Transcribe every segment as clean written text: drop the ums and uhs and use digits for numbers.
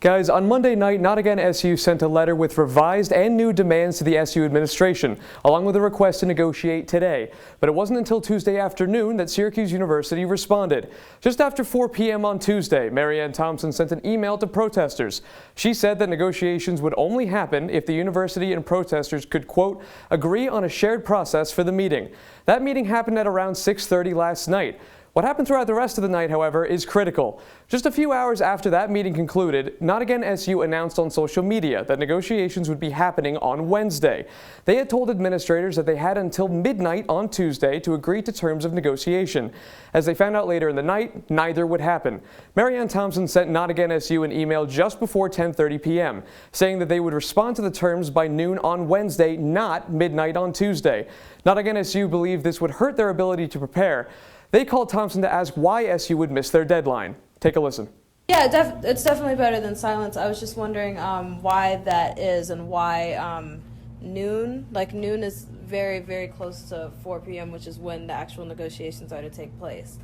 Guys, on Monday night, Not Again SU sent a letter with revised and new demands to the SU administration, along with a request to negotiate today. But it wasn't until Tuesday afternoon that Syracuse University responded. Just after 4 p.m. on Tuesday, Marianne Thompson sent an email to protesters. She said that negotiations would only happen if the university and protesters could, quote, agree on a shared process for the meeting. That meeting happened at around 6:30 last night. What happened throughout the rest of the night, however, is critical. Just a few hours after that meeting concluded, Not Again SU announced on social media that negotiations would be happening on Wednesday. They had told administrators that they had until midnight on Tuesday to agree to terms of negotiation. As they found out later in the night, neither would happen. Marianne Thompson sent Not Again SU an email just before 10:30 p.m., saying that they would respond to the terms by noon on Wednesday, not midnight on Tuesday. Not Again SU believed this would hurt their ability to prepare. They called Thompson to ask why SU would miss their deadline. Take a listen. Yeah, it's definitely better than silence. I was just wondering why that is and why noon. Like noon is very, very close to 4 p.m., which is when the actual negotiations are to take place.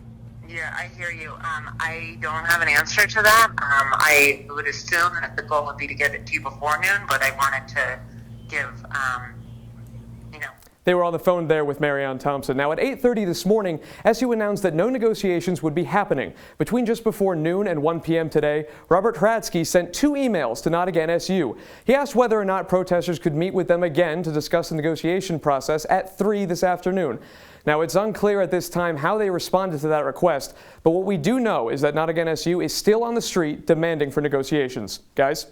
Yeah, I hear you. I don't have an answer to that. I would assume that the goal would be to get it to you before noon, but I wanted to give, They were on the phone there with Marianne Thompson. Now at 8:30 this morning, SU announced that no negotiations would be happening. Between just before noon and 1 p.m. today, Robert Hradsky sent 2 emails to Not Again SU. He asked whether or not protesters could meet with them again to discuss the negotiation process at 3 this afternoon. Now, it's unclear at this time how they responded to that request, but what we do know is that Not Again SU is still on the street demanding for negotiations. Guys?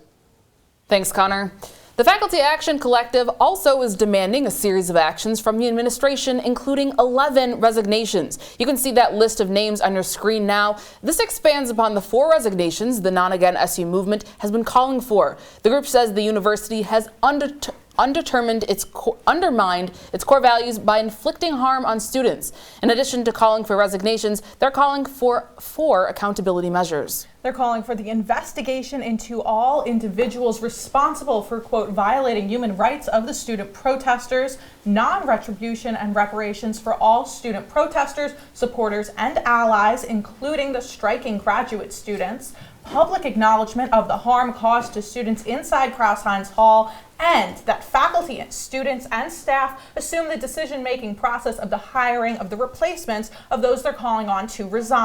Thanks, Connor. The Faculty Action Collective also is demanding a series of actions from the administration, including 11 resignations. You can see that list of names on your screen now. This expands upon the 4 resignations the Not Again SU movement has been calling for. The group says the university has undermined its core values by inflicting harm on students. In addition to calling for resignations, they're calling for 4 accountability measures. They're calling for the investigation into all individuals responsible for, quote, violating human rights of the student protesters, non-retribution and reparations for all student protesters, supporters, and allies, including the striking graduate students, public acknowledgement of the harm caused to students inside Crouse-Hines Hall, and that faculty, students, and staff assume the decision-making process of the hiring of the replacements of those they're calling on to resign.